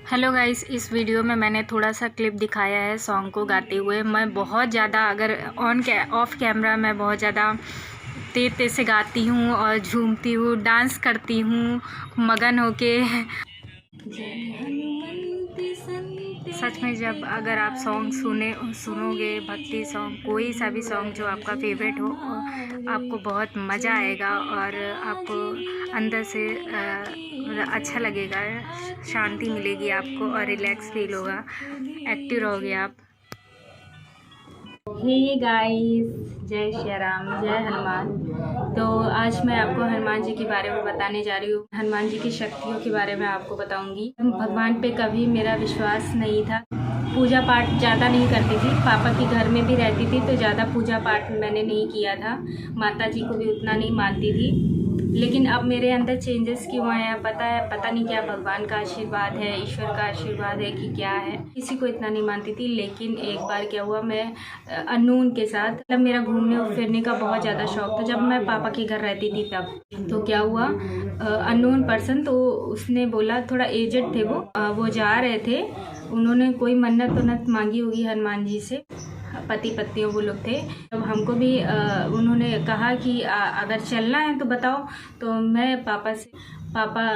Hello guys, इस video में मैंने थोड़ा सा क्लिप दिखाया है सॉन्ग को गाते हुए। मैं बहुत ज़्यादा अगर ऑफ कैमरा मैं बहुत ज़्यादा तेज तेज से गाती हूँ और झूमती हूँ, डांस करती हूँ मगन होके। सच में जब अगर आप सॉन्ग सुनोगे भक्ति सॉन्ग, कोई सा भी सॉन्ग जो आपका फेवरेट हो, आपको बहुत मज़ा आएगा और आपको अंदर से अच्छा लगेगा, शांति मिलेगी आपको और रिलैक्स फील होगा, एक्टिव रहोगे आप। हे गाइस, जय श्री राम, जय हनुमान। तो आज मैं आपको हनुमान जी के बारे में बताने जा रही हूँ। हनुमान जी की शक्तियों के बारे में आपको बताऊंगी। भगवान पे कभी मेरा विश्वास नहीं था, पूजा पाठ ज़्यादा नहीं करती थी, पापा के घर में भी रहती थी तो ज़्यादा पूजा पाठ मैंने नहीं किया था, माता जी को भी उतना नहीं मानती थी। लेकिन अब मेरे अंदर चेंजेस क्यों आए हैं पता नहीं, क्या भगवान का आशीर्वाद है, ईश्वर का आशीर्वाद है कि क्या है। किसी को इतना नहीं मानती थी, लेकिन एक बार क्या हुआ, मैं अननोन के साथ, मतलब मेरा घूमने फिरने का बहुत ज़्यादा शौक था जब मैं पापा के घर रहती थी तब। तो क्या हुआ, अननोन पर्सन, तो उसने बोला, थोड़ा एजेड थे वो जा रहे थे, उन्होंने कोई मन्नत मांगी होगी हनुमान जी से, पति पत्नियों वो लोग थे। तब हमको भी उन्होंने कहा कि अगर चलना है तो बताओ। तो मैं पापा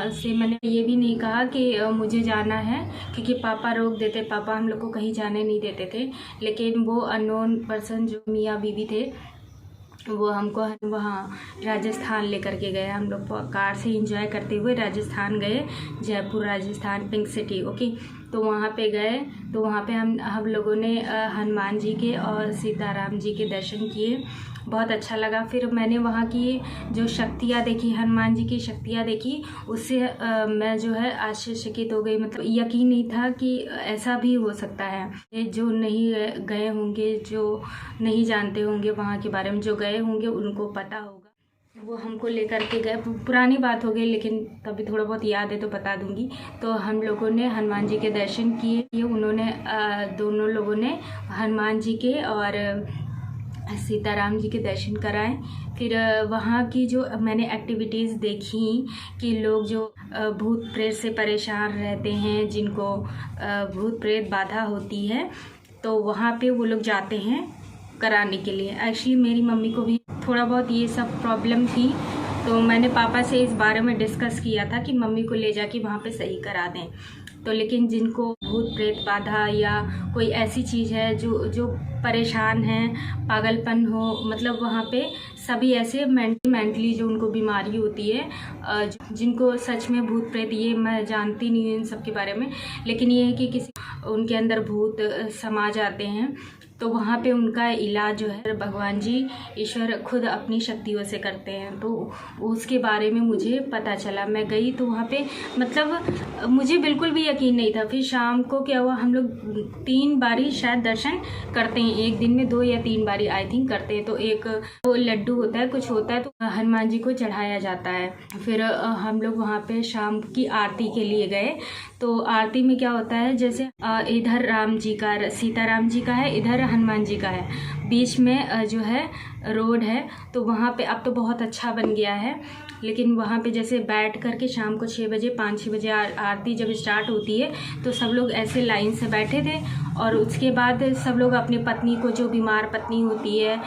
से मैंने ये भी नहीं कहा कि मुझे जाना है, क्योंकि पापा रोक देते, पापा हम लोग को कहीं जाने नहीं देते थे। लेकिन वो अननोन पर्सन जो मियाँ बीवी थे, वो हमको वहाँ राजस्थान लेकर के गए। हम लोग कार से एंजॉय करते हुए राजस्थान गए, Jaipur Rajasthan, pink city. Okay, तो वहाँ पे गए, तो वहाँ पे हम लोगों ने हनुमान जी के और सीताराम जी के दर्शन किए, बहुत अच्छा लगा। फिर मैंने वहाँ की जो शक्तियाँ देखी, हनुमान जी की शक्तियाँ देखी, उससे मैं जो है आश्चर्यचकित हो गई। मतलब यकीन नहीं था कि ऐसा भी हो सकता है। जो नहीं गए होंगे, जो नहीं जानते होंगे वहाँ के बारे में, जो गए होंगे उनको पता होगा। वो हमको लेकर के गए, पुरानी बात हो गई लेकिन तभी थोड़ा बहुत याद है तो बता दूंगी। तो हम लोगों ने हनुमान जी के दर्शन किए, उन्होंने दोनों लोगों ने हनुमान जी के और सीताराम जी के दर्शन कराएं। फिर वहाँ की जो मैंने एक्टिविटीज़ देखी कि लोग जो भूत प्रेत से परेशान रहते हैं, जिनको भूत प्रेत बाधा होती है, तो वहाँ पे वो लोग जाते हैं कराने के लिए। एक्चुअली मेरी मम्मी को भी थोड़ा बहुत ये सब प्रॉब्लम थी, तो मैंने पापा से इस बारे में डिस्कस किया था कि मम्मी को ले जाके वहाँ पे सही करा दें। तो लेकिन जिनको भूत प्रेत बाधा या कोई ऐसी चीज़ है, जो परेशान हैं, पागलपन हो, मतलब वहाँ पे सभी ऐसे मेंटली जो उनको बीमारी होती है, जिनको सच में भूत प्रेत, ये मैं जानती नहीं हूँ इन सब के बारे में, लेकिन ये है कि किसी उनके अंदर भूत समा जाते हैं, तो वहाँ पे उनका इलाज जो है भगवान जी, ईश्वर खुद अपनी शक्तियों से करते हैं। तो उसके बारे में मुझे पता चला, मैं गई तो वहाँ पे, मतलब मुझे बिल्कुल भी यकीन नहीं था। फिर शाम को क्या हुआ, हम लोग 3 बारी शायद दर्शन करते हैं, एक दिन में 2 या 3 बारी आई थिंक करते हैं। तो एक वो लड्डू होता है, कुछ होता है, तो हनुमान जी को चढ़ाया जाता है। फिर हम लोग वहाँ पे शाम की आरती के लिए गए। तो आरती में क्या होता है, जैसे इधर राम जी का, सीताराम जी का है, इधर हनुमान जी का है, बीच में जो है रोड है। तो वहाँ पे अब तो बहुत अच्छा बन गया है, लेकिन वहाँ पे जैसे बैठ करके शाम को 6 बजे, 5-6 बजे आरती जब स्टार्ट होती है, तो सब लोग ऐसे लाइन से बैठे थे। और उसके बाद सब लोग अपनी पत्नी को, जो बीमार पत्नी होती है,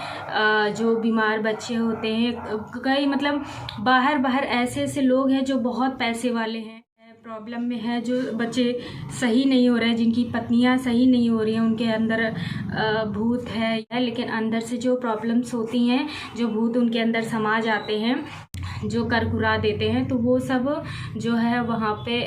जो बीमार बच्चे होते हैं, कई मतलब बाहर ऐसे ऐसे लोग हैं जो बहुत पैसे वाले हैं, प्रॉब्लम में है, जो बच्चे सही नहीं हो रहे हैं, जिनकी पत्नियां सही नहीं हो रही हैं, उनके अंदर भूत है, लेकिन अंदर से जो प्रॉब्लम्स होती हैं, जो भूत उनके अंदर समा जाते हैं, जो करकुरा देते हैं, तो वो सब जो है वहाँ पे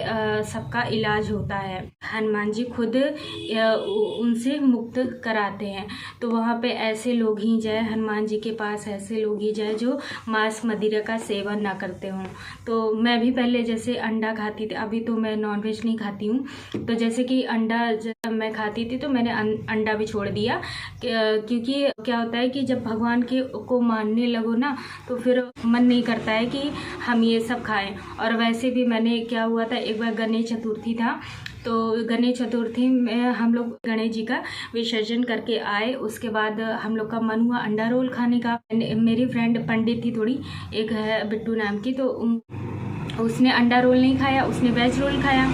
सबका इलाज होता है। हनुमान जी खुद उनसे मुक्त कराते हैं। तो वहाँ पे ऐसे लोग ही जाए, हनुमान जी के पास ऐसे लोग ही जाए जो मांस मदिरा का सेवन ना करते हों। तो मैं भी पहले जैसे अंडा खाती थी, अभी तो मैं नॉनवेज नहीं खाती हूँ, तो जैसे कि अंडा जब मैं खाती थी तो मैंने अंडा भी छोड़ दिया, क्योंकि क्या होता है कि जब भगवान को मानने लगो ना, तो फिर मन नहीं करता है कि हम ये सब खाएं। और वैसे भी मैंने, क्या हुआ था, एक बार गणेश चतुर्थी था, तो गणेश चतुर्थी में हम लोग गणेश जी का विसर्जन करके आए। उसके बाद हम लोग का मन हुआ अंडा रोल खाने का। मेरी फ्रेंड पंडित थी थोड़ी, एक है बिट्टू नाम की, तो उसने अंडा रोल नहीं खाया, उसने वेज रोल खाया।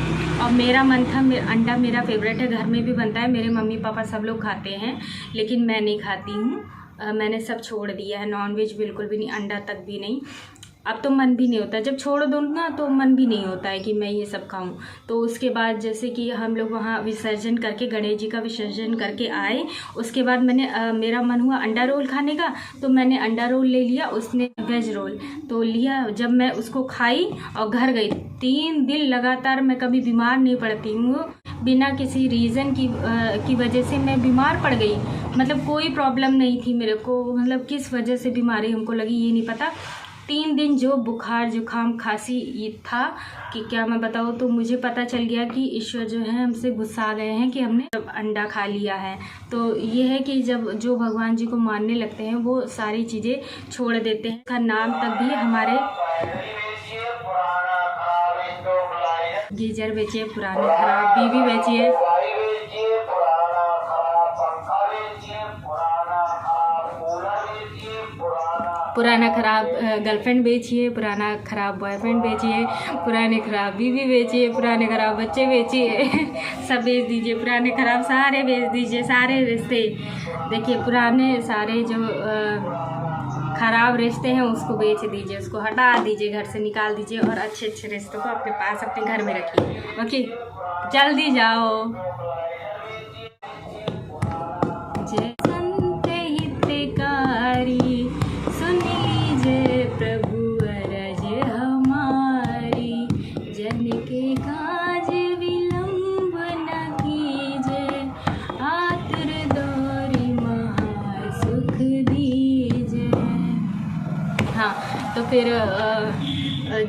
और मेरा मन था, अंडा मेरा फेवरेट है, घर में भी बनता है, मेरे मम्मी पापा सब लोग खाते हैं, लेकिन मैं नहीं खाती हूँ। मैंने सब छोड़ दिया है, नॉनवेज बिल्कुल भी नहीं, अंडा तक भी नहीं। अब तो मन भी नहीं होता, जब छोड़ दूँ ना तो मन भी नहीं होता है कि मैं ये सब खाऊं। तो उसके बाद जैसे कि हम लोग वहाँ विसर्जन करके, गणेश जी का विसर्जन करके आए, उसके बाद मैंने मेरा मन हुआ अंडा रोल खाने का, तो मैंने अंडा रोल ले लिया, उसने वेज रोल तो लिया। जब मैं उसको खाई और घर गई, 3 दिन लगातार मैं कभी बीमार नहीं पड़ती हूँ, बिना किसी रीज़न की वजह से मैं बीमार पड़ गई। मतलब कोई प्रॉब्लम नहीं थी मेरे को, मतलब किस वजह से बीमारी हमको लगी ये नहीं पता। 3 दिन जो बुखार जुखाम खांसी ये था कि क्या मैं बताऊँ। तो मुझे पता चल गया कि ईश्वर जो है हमसे गुस्सा गए हैं कि हमने अंडा खा लिया है। तो ये है कि जब जो भगवान जी को मानने लगते हैं वो सारी चीज़ें छोड़ देते हैं। का नाम तक भी हमारे गीजर बेचिए, पुराने खराब बीवी बेचिए, पुराना खराब गर्लफ्रेंड बेचिए, पुराना खराब बॉयफ्रेंड बेचिए, पुराने खराब बीवी बेचिए, पुराने खराब बच्चे बेचिए, सब बेच दीजिए, पुराने खराब सारे बेच दीजिए, सारे रिश्ते देखिए, पुराने सारे जो खराब रिश्ते हैं उसको बेच दीजिए, उसको हटा दीजिए, घर से निकाल दीजिए और अच्छे अच्छे रिश्तों को अपने पास अपने घर में रखिए। ओके, जल्दी जाओ। जय संत हितकारी सुन लीजिए प्रभु अरज हमारी, जन के काज विलंब न कीजिए, आतुर दौरी महा सुख दीजिए। हाँ, तो फिर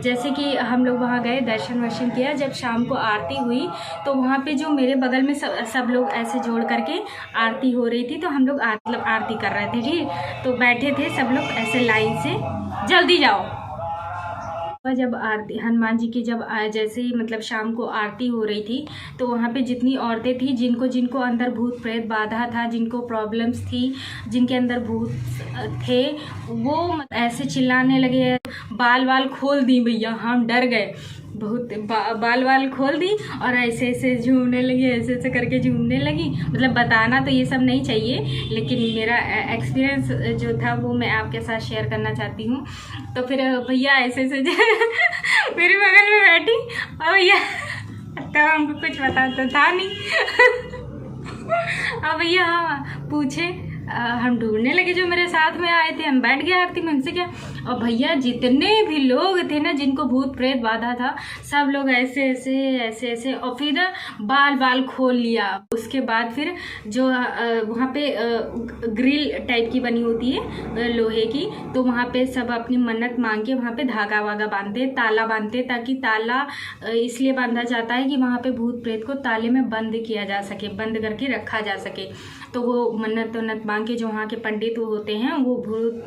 जैसे कि हम लोग वहाँ गए, दर्शन वर्शन किया। जब शाम को आरती हुई तो वहाँ पे जो मेरे बगल में सब लोग ऐसे जोड़ करके आरती हो रही थी, तो हम लोग मतलब आरती कर रहे थे, ठीक। तो बैठे थे सब लोग ऐसे लाइन से, जल्दी जाओ। जब आरती हनुमान जी की जब जैसे ही मतलब शाम को आरती हो रही थी, तो वहाँ पे जितनी औरतें थी, जिनको अंदर भूत प्रेत बाधा था, जिनको प्रॉब्लम्स थी, जिनके अंदर भूत थे, वो ऐसे चिल्लाने लगे, बाल खोल दी भैया, हम डर गए बहुत। बाल खोल दी और ऐसे ऐसे झूमने लगी, ऐसे ऐसे करके झूमने लगी। मतलब बताना तो ये सब नहीं चाहिए, लेकिन मेरा एक्सपीरियंस जो था वो मैं आपके साथ शेयर करना चाहती हूँ। तो फिर भैया ऐसे ऐसे मेरे बगल में बैठी, और भैया तो हमको कुछ पता तो था नहीं। अब भैया पूछे, हम ढूंढने लगे जो मेरे साथ में आए थे, हम बैठ गए आरती में, हमसे क्या। और भैया जितने भी लोग थे ना, जिनको भूत प्रेत बाधा था, सब लोग ऐसे ऐसे ऐसे ऐसे, और फिर बाल खोल लिया। उसके बाद फिर जो वहाँ पे ग्रिल टाइप की बनी होती है लोहे की, तो वहाँ पे सब अपनी मन्नत मांग के वहाँ पे धागा वागा बांधते, ताला बांधते, ताकि ताला इसलिए बांधा जाता है कि वहाँ पे भूत प्रेत को ताले में बंद किया जा सके, बंद करके रखा जा सके। तो वो मन्नत मांग के जो वहाँ के पंडित होते हैं, वो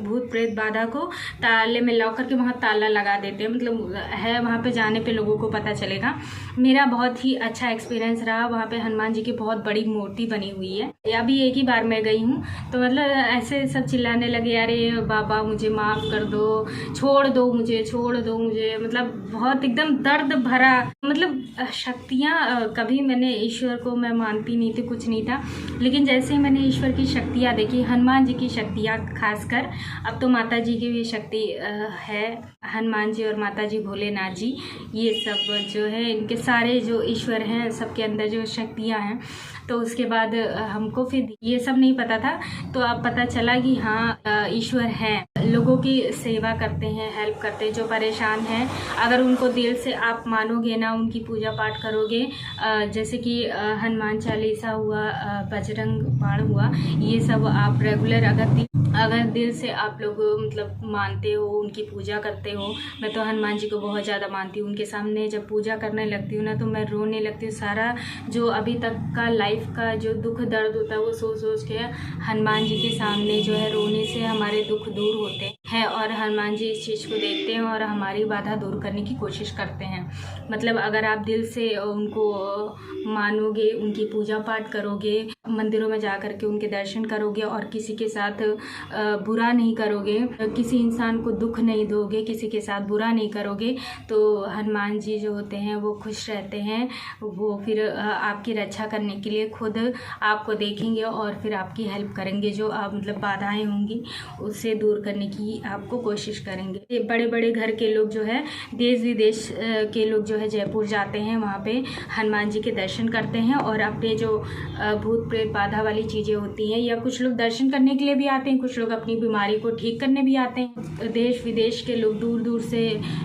भूत प्रेत बाधा को ताले में लॉक करके वहाँ ताला लगा देते हैं। मतलब है, वहाँ पे जाने पे लोगों को पता चलेगा। मेरा बहुत ही अच्छा एक्सपीरियंस रहा। वहाँ पे हनुमान जी की बहुत बड़ी मूर्ति बनी हुई है। अभी एक ही बार मैं गई हूँ, तो मतलब ऐसे सब चिल्लाने लगे, अरे बाबा मुझे माफ़ कर दो, छोड़ दो मुझे। मतलब बहुत एकदम दर्द भरा, मतलब शक्तियाँ कभी मैंने ईश्वर को मैं मानती नहीं थी, कुछ नहीं था, लेकिन जैसे मैंने ईश्वर की शक्तियाँ देखी, हनुमान जी की शक्तियाँ खासकर, अब तो माता जी की भी शक्ति है, हनुमान जी और माता जी भोलेनाथ जी, ये सब जो है इनके सारे जो ईश्वर हैं, सबके अंदर जो शक्तियाँ हैं। तो उसके बाद हमको फिर ये सब नहीं पता था, तो अब पता चला कि हाँ ईश्वर हैं, लोगों की सेवा करते हैं, हेल्प करते हैं, जो परेशान हैं। अगर उनको दिल से आप मानोगे ना, उनकी पूजा पाठ करोगे, जैसे कि हनुमान चालीसा हुआ, बजरंग बाण हुआ, ये सब आप रेगुलर अगर दिल से आप लोग मतलब मानते हो, उनकी पूजा करते हो। मैं तो हनुमान जी को बहुत ज़्यादा मानती हूँ। उनके सामने जब पूजा करने लगती हूँ ना, तो मैं रोने लगती हूँ। सारा जो अभी तक का लाइफ का जो दुख दर्द होता है, वो सोच के हनुमान जी के सामने जो है रोने से हमारे दुख दूर होते हैं, और हनुमान जी इस चीज़ को देखते हैं और हमारी बाधा दूर करने की कोशिश करते हैं। मतलब अगर आप दिल से उनको मानोगे, उनकी पूजा पाठ करोगे, मंदिरों में जा कर के उनके दर्शन करोगे और किसी के साथ बुरा नहीं करोगे, किसी इंसान को दुख नहीं दोगे, किसी के साथ बुरा नहीं करोगे, तो हनुमान जी जो होते हैं वो खुश रहते हैं। वो फिर आपकी रक्षा करने के लिए खुद आपको देखेंगे और फिर आपकी हेल्प करेंगे। जो आप मतलब बाधाएं होंगी उससे दूर करने की आपको कोशिश करेंगे। बड़े बड़े घर के लोग जो है, देश विदेश के लोग जो है जयपुर जाते हैं, वहाँ पे हनुमान जी के दर्शन करते हैं और अपने जो भूत प्रेत बाधा वाली चीज़ें होती हैं, या कुछ लोग दर्शन करने के लिए भी आते हैं, कुछ लोग अपनी बीमारी को ठीक करने भी आते हैं। देश विदेश के लोग, दूर दूर से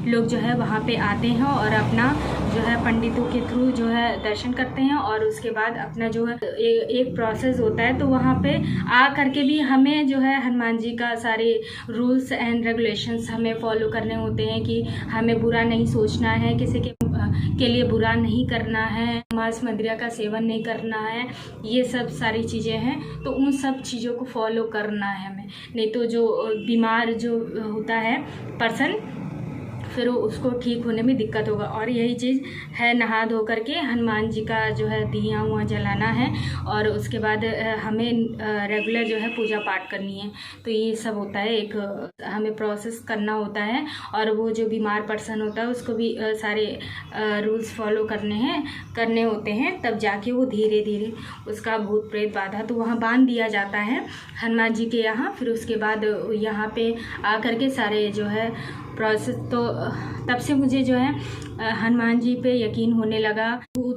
लोग जो है वहाँ पे आते हैं और अपना जो है पंडितों के थ्रू जो है दर्शन करते हैं और उसके बाद अपना जो है एक प्रोसेस होता है। तो वहाँ पे आ करके भी हमें जो है हनुमान जी का सारे रूल्स एंड रेगुलेशंस हमें फॉलो करने होते हैं कि हमें बुरा नहीं सोचना है, किसी के लिए बुरा नहीं करना है, मांस मदिरा का सेवन नहीं करना है, ये सब सारी चीज़ें हैं। तो उन सब चीज़ों को फॉलो करना है हमें, नहीं तो जो बीमार जो होता है पर्सन, फिर उसको ठीक होने में दिक्कत होगा। और यही चीज़ है, नहा धो करके हनुमान जी का जो है दिया हुआ जलाना है और उसके बाद हमें रेगुलर जो है पूजा पाठ करनी है। तो ये सब होता है, एक हमें प्रोसेस करना होता है। और वो जो बीमार पर्सन होता है उसको भी सारे रूल्स फॉलो करने होते हैं, तब जाके वो धीरे धीरे उसका भूत प्रेत बाधा तो वहाँ बांध दिया जाता है हनुमान जी के यहाँ। फिर उसके बाद यहाँ पे आकर के सारे जो है प्रोसेस, तो तब से मुझे जो है हनुमान जी पे यकीन होने लगा।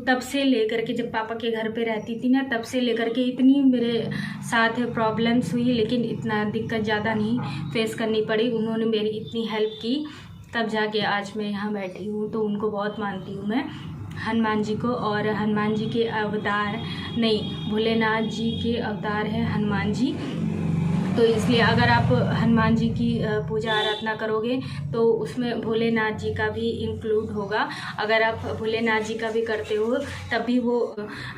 तब से लेकर के, जब पापा के घर पे रहती थी ना, तब से लेकर के इतनी मेरे साथ प्रॉब्लम्स हुई, लेकिन इतना दिक्कत ज़्यादा नहीं फेस करनी पड़ी। उन्होंने मेरी इतनी हेल्प की, तब जाके आज मैं यहाँ बैठी हूँ। तो उनको बहुत मानती हूँ मैं, हनुमान जी को। और हनुमान जी के अवतार नहीं, भोलेनाथ जी के अवतार है हनुमान जी। तो इसलिए अगर आप हनुमान जी की पूजा आराधना करोगे तो उसमें भोलेनाथ जी का भी इंक्लूड होगा। अगर आप भोलेनाथ जी का भी करते हो तब भी वो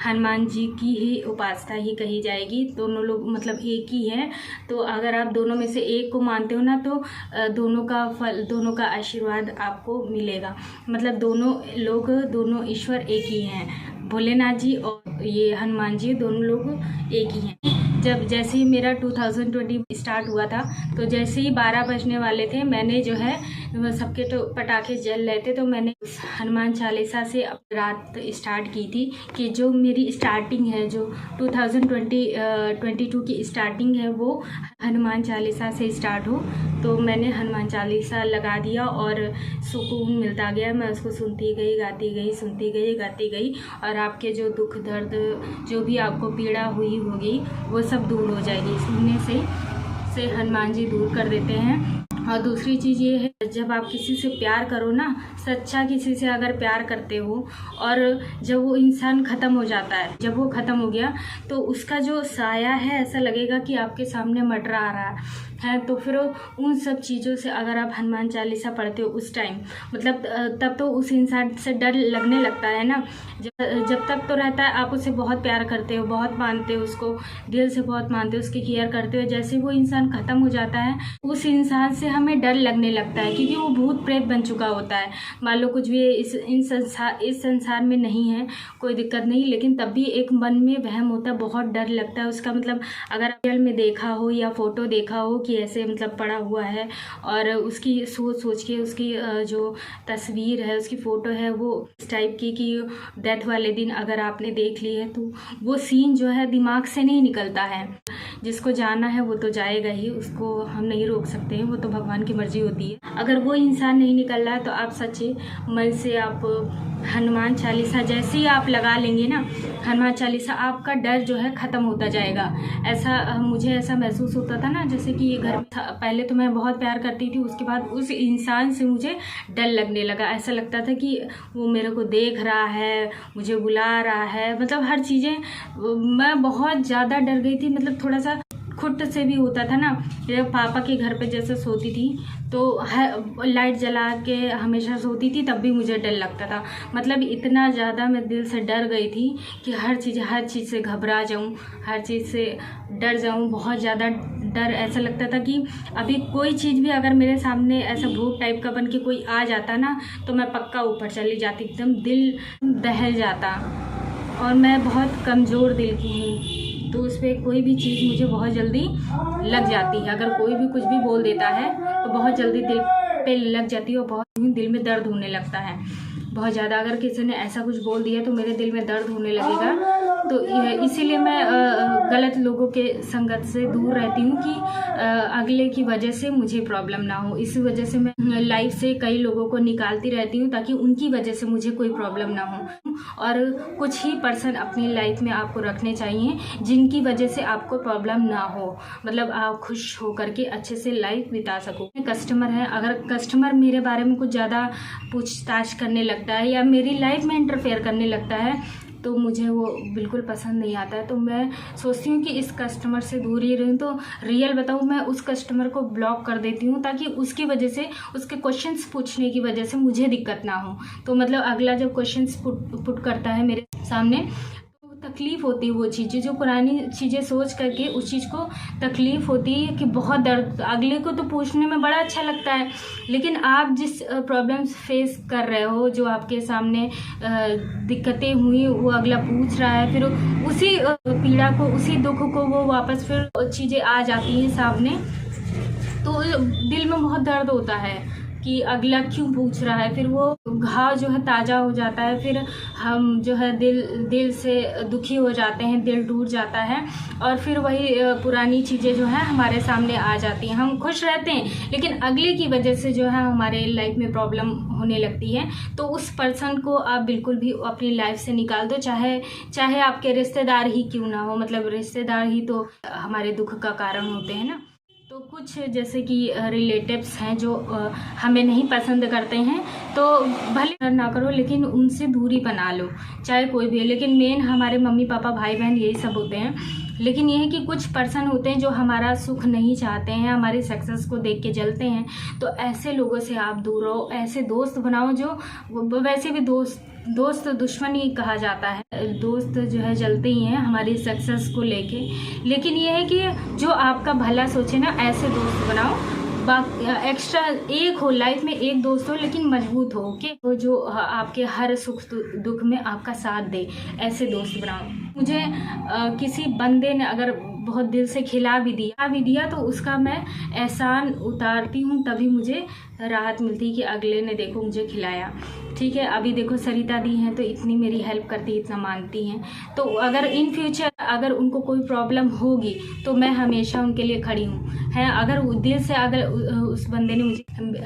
हनुमान जी की ही उपासना ही कही जाएगी। दोनों लोग मतलब एक ही हैं। तो अगर आप दोनों में से एक को मानते हो ना, तो दोनों का फल, दोनों का आशीर्वाद आपको मिलेगा। मतलब दोनों लोग, दोनों ईश्वर एक ही हैं, भोलेनाथ जी और ये हनुमान जी, दोनों लोग एक ही हैं। जब जैसे ही मेरा 2020 स्टार्ट हुआ था, तो जैसे ही 12 बजने वाले थे, मैंने जो है सबके तो पटाखे जल रहे थे, तो मैंने हनुमान चालीसा से रात स्टार्ट की थी कि जो मेरी स्टार्टिंग है, जो 2022 की स्टार्टिंग है, वो हनुमान चालीसा से स्टार्ट हो। तो मैंने हनुमान चालीसा लगा दिया और सुकून मिलता गया। मैं उसको सुनती गई, गाती गई, सुनती गई, गाती गई, और आपके जो दुख दर्द, जो भी आपको पीड़ा हुई होगी, वो सब दूर हो जाएगी। सुनने से हनुमान जी दूर कर देते हैं। और दूसरी चीज़ ये है, जब आप किसी से प्यार करो ना, सच्चा किसी से अगर प्यार करते हो, और जब वो इंसान ख़त्म हो जाता है, जब वो ख़त्म हो गया, तो उसका जो साया है ऐसा लगेगा कि आपके सामने मटरा आ रहा है। तो फिर उन सब चीज़ों से अगर आप हनुमान चालीसा पढ़ते हो उस टाइम, मतलब तब तो उस इंसान से डर लगने लगता है ना। जब तक तो रहता है, आप उससे बहुत प्यार करते हो, बहुत मानते हो, उसको दिल से बहुत मानते हो, उसकी केयर करते हो। जैसे वो इंसान ख़त्म हो जाता है, उस इंसान से हमें डर लगने लगता है, क्योंकि वो भूत प्रेत बन चुका होता है। मान लो कुछ भी इस संसार में नहीं है, कोई दिक्कत नहीं, लेकिन तब भी एक मन में वहम होता है, बहुत डर लगता है उसका। मतलब अगर रियल में देखा हो या फोटो देखा हो कि ऐसे मतलब पड़ा हुआ है, और उसकी सोच के उसकी जो तस्वीर है, उसकी फ़ोटो है, वो इस टाइप की कि डेथ वाले दिन अगर आपने देख ली है, तो वो सीन जो है दिमाग से नहीं निकलता है। जिसको जाना है वो तो जाएगा ही, उसको हम नहीं रोक सकते हैं, वो तो भगवान की मर्जी होती है। अगर वो इंसान नहीं निकल रहा है, तो आप सच्चे मन से आप हनुमान चालीसा जैसे ही आप लगा लेंगे ना, हनुमान चालीसा, आपका डर जो है ख़त्म होता जाएगा। ऐसा मुझे ऐसा महसूस होता था ना, जैसे कि ये घर में था, पहले तो मैं बहुत प्यार करती थी, उसके बाद उस इंसान से मुझे डर लगने लगा। ऐसा लगता था कि वो मेरे को देख रहा है, मुझे बुला रहा है, मतलब हर चीज़ें, मैं बहुत ज़्यादा डर गई थी। मतलब थोड़ा सा खुद से भी होता था ना, जब पापा के घर पे जैसे सोती थी, तो लाइट जला के हमेशा सोती थी, तब भी मुझे डर लगता था। मतलब इतना ज़्यादा मैं दिल से डर गई थी कि हर चीज़ से घबरा जाऊँ, हर चीज़ से डर जाऊँ, बहुत ज़्यादा डर। ऐसा लगता था कि अभी कोई चीज़ भी अगर मेरे सामने ऐसा भूत टाइप का बन के कोई आ जाता ना, तो मैं पक्का ऊपर चली जाती, एकदम दिल दहल जाता। और मैं बहुत कमज़ोर दिल की हूँ, तो उस पर कोई भी चीज़ मुझे बहुत जल्दी लग जाती है। अगर कोई भी कुछ भी बोल देता है तो बहुत जल्दी दिल पे लग जाती है और बहुत दिल में दर्द होने लगता है बहुत ज़्यादा। अगर किसी ने ऐसा कुछ बोल दिया तो मेरे दिल में दर्द होने लगेगा। तो इसीलिए मैं गलत लोगों के संगत से दूर रहती हूँ कि अगले की वजह से मुझे प्रॉब्लम ना हो। इसी वजह से मैं लाइफ से कई लोगों को निकालती रहती हूँ ताकि उनकी वजह से मुझे कोई प्रॉब्लम ना हो। और कुछ ही पर्सन अपनी लाइफ में आपको रखने चाहिए जिनकी वजह से आपको प्रॉब्लम ना हो, मतलब आप खुश होकर के अच्छे से लाइफ बिता सको। कस्टमर है, अगर कस्टमर मेरे बारे में कुछ ज़्यादा पूछताछ करने लगता है या मेरी लाइफ में इंटरफेयर करने लगता है तो मुझे वो बिल्कुल पसंद नहीं आता है। तो मैं सोचती हूँ कि इस कस्टमर से दूर ही रहूँ। तो रियल बताऊँ, मैं उस कस्टमर को ब्लॉक कर देती हूँ ताकि उसकी वजह से, उसके क्वेश्चंस पूछने की वजह से मुझे दिक्कत ना हो। तो मतलब अगला जब क्वेश्चंस पुट करता है मेरे सामने तकलीफ़ होती है, वो चीज़ें जो पुरानी चीज़ें सोच करके उस चीज़ को तकलीफ़ होती है कि बहुत दर्द। अगले को तो पूछने में बड़ा अच्छा लगता है, लेकिन आप जिस प्रॉब्लम्स फेस कर रहे हो, जो आपके सामने दिक्कतें हुई, वो अगला पूछ रहा है, फिर उसी पीड़ा को, उसी दुख को वो वापस फिर चीज़ें आ जाती हैं सामने, तो दिल में बहुत दर्द होता है कि अगला क्यों पूछ रहा है। फिर वो घाव जो है ताज़ा हो जाता है, फिर हम जो है दिल से दुखी हो जाते हैं, दिल टूट जाता है और फिर वही पुरानी चीज़ें जो है हमारे सामने आ जाती हैं। हम खुश रहते हैं लेकिन अगले की वजह से जो है हमारे लाइफ में प्रॉब्लम होने लगती है। तो उस पर्सन को आप बिल्कुल भी अपनी लाइफ से निकाल दो, चाहे आपके रिश्तेदार ही क्यों ना हो। मतलब रिश्तेदार ही तो हमारे दुख का कारण होते हैं ना। तो कुछ जैसे कि रिलेटिव्स हैं जो हमें नहीं पसंद करते हैं, तो भले ना करो लेकिन उनसे दूरी बना लो, चाहे कोई भी है। लेकिन मेन हमारे मम्मी पापा भाई बहन यही सब होते हैं। लेकिन ये है कि कुछ पर्सन होते हैं जो हमारा सुख नहीं चाहते हैं, हमारी सक्सेस को देख के जलते हैं। तो ऐसे लोगों से आप दूर रहो, ऐसे दोस्त बनाओ जो, वैसे भी दोस्त दुश्मन ही कहा जाता है। दोस्त जो है जलते ही हैं हमारी सक्सेस को लेके। लेकिन ये है कि जो आपका भला सोचे ना, ऐसे दोस्त बनाओ। एक्स्ट्रा एक हो लाइफ में, एक दोस्त हो लेकिन मजबूत हो, ओके, तो जो आपके हर सुख दुख में आपका साथ दे, ऐसे दोस्त बनाओ। मुझे किसी बंदे ने अगर बहुत दिल से खिला भी दिया तो उसका मैं एहसान उतारती हूँ, तभी मुझे राहत मिलती कि अगले ने देखो मुझे खिलाया। ठीक है, अभी देखो सरिता दी हैं तो इतनी मेरी हेल्प करती, इतना मानती हैं। तो अगर इन फ्यूचर अगर उनको कोई प्रॉब्लम होगी तो मैं हमेशा उनके लिए खड़ी हूँ, है। अगर दिल से अगर उस बंदे ने मुझे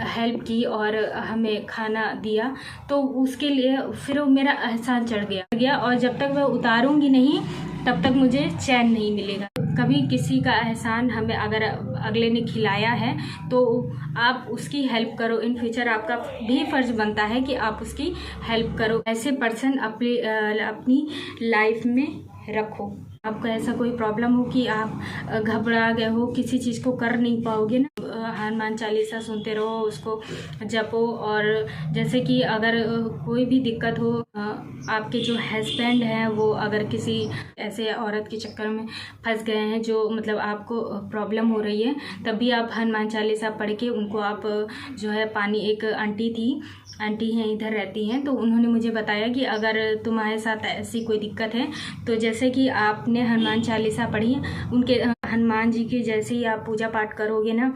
हेल्प की और हमें खाना दिया तो उसके लिए फिर वो मेरा एहसान चढ़ गया और जब तक मैं उतारूंगी नहीं तब तक मुझे चैन नहीं मिलेगा। कभी किसी का एहसान हमें अगर अगले ने खिलाया है तो आप उसकी हेल्प करो। इन फ्यूचर आपका भी फर्ज बनता है कि आप उसकी हेल्प करो। ऐसे पर्सन अपनी लाइफ में रखो। आपको ऐसा कोई प्रॉब्लम हो कि आप घबरा गए हो, किसी चीज़ को कर नहीं पाओगे ना, हनुमान चालीसा सुनते रहो, उसको जपो। और जैसे कि अगर कोई भी दिक्कत हो, आपके जो हस्बैंड हैं वो अगर किसी ऐसे औरत के चक्कर में फंस गए हैं जो मतलब आपको प्रॉब्लम हो रही है, तब भी आप हनुमान चालीसा पढ़ के उनको आप जो है पानी, एक आंटी हैं इधर रहती हैं, तो उन्होंने मुझे बताया कि अगर तुम्हारे साथ ऐसी कोई दिक्कत है तो जैसे कि आपने हनुमान चालीसा पढ़ी, उनके हनुमान जी की जैसे ही आप पूजा पाठ करोगे ना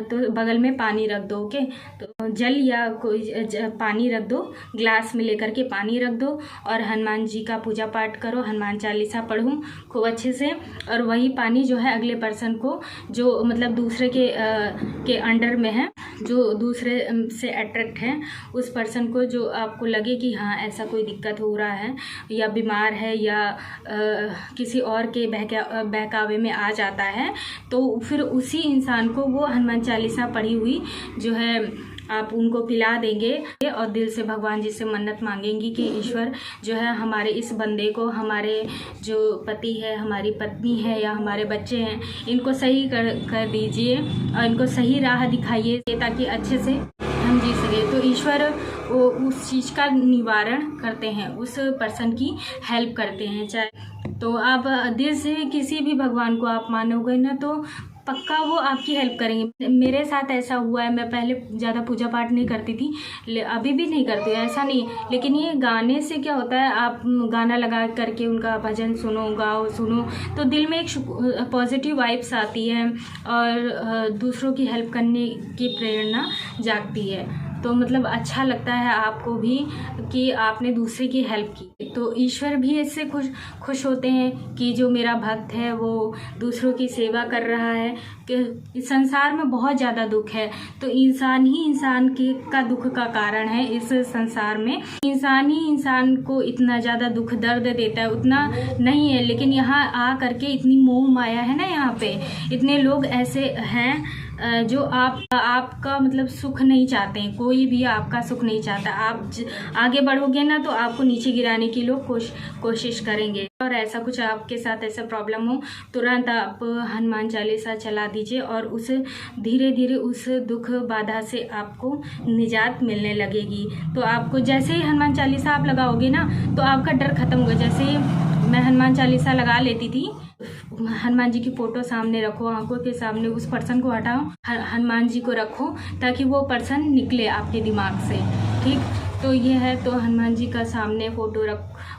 तो बगल में पानी रख दो, ओके। तो जल या कोई पानी रख दो, ग्लास में लेकर के पानी रख दो और हनुमान जी का पूजा पाठ करो, हनुमान चालीसा पढ़ूँ खूब अच्छे से। और वही पानी जो है अगले पर्सन को, जो मतलब दूसरे के अंडर में है, जो दूसरे से अट्रैक्ट है, उस पर्सन को जो आपको लगे कि हाँ ऐसा कोई दिक्कत हो रहा है या बीमार है या किसी और के बहकावे में आ जाता है, तो फिर उसी इंसान को वो हनुमान चालीसा पढ़ी हुई जो है आप उनको पिला देंगे और दिल से भगवान जी से मन्नत मांगेंगी कि ईश्वर जो है हमारे इस बंदे को, हमारे जो पति है, हमारी पत्नी है या हमारे बच्चे हैं, इनको सही कर दीजिए और इनको सही राह दिखाइए ताकि अच्छे से हम जी सके। तो ईश्वर वो उस चीज़ का निवारण करते हैं, उस पर्सन की हेल्प करते हैं। चाहे तो आप दिल से किसी भी भगवान को आप मानोगे ना तो पक्का वो आपकी हेल्प करेंगे। मेरे साथ ऐसा हुआ है, मैं पहले ज़्यादा पूजा पाठ नहीं करती थी, अभी भी नहीं करती, ऐसा नहीं। लेकिन ये गाने से क्या होता है, आप गाना लगा करके उनका भजन सुनो, गाओ, सुनो, तो दिल में एक पॉजिटिव वाइब्स आती है और दूसरों की हेल्प करने की प्रेरणा जागती है। तो मतलब अच्छा लगता है आपको भी कि आपने दूसरे की हेल्प की। तो ईश्वर भी इससे खुश होते हैं कि जो मेरा भक्त है वो दूसरों की सेवा कर रहा है। कि संसार में बहुत ज़्यादा दुख है, तो इंसान ही इंसान का दुख का कारण है। इस संसार में इंसान ही इंसान को इतना ज़्यादा दुख दर्द देता है, उतना नहीं है। लेकिन यहाँ आ करके इतनी मोह माया है ना, यहाँ पे इतने लोग ऐसे हैं जो आपका मतलब सुख नहीं चाहते हैं। कोई भी आपका सुख नहीं चाहता। आप आगे बढ़ोगे ना तो आपको नीचे गिराने की लोग कोशिश करेंगे। और ऐसा कुछ आपके साथ ऐसा प्रॉब्लम हो, तुरंत आप हनुमान चालीसा चला दीजिए और उस धीरे धीरे उस दुख बाधा से आपको निजात मिलने लगेगी। तो आपको जैसे ही हनुमान चालीसा आप लगाओगे ना तो आपका डर खत्म होगा। जैसे मैं हनुमान चालीसा लगा लेती थी, हनुमान जी की फोटो सामने रखो, आंखों के सामने उस पर्सन को हटाओ, हनुमान जी को रखो ताकि वो पर्सन निकले आपके दिमाग से। ठीक, तो ये है। तो हनुमान जी का सामने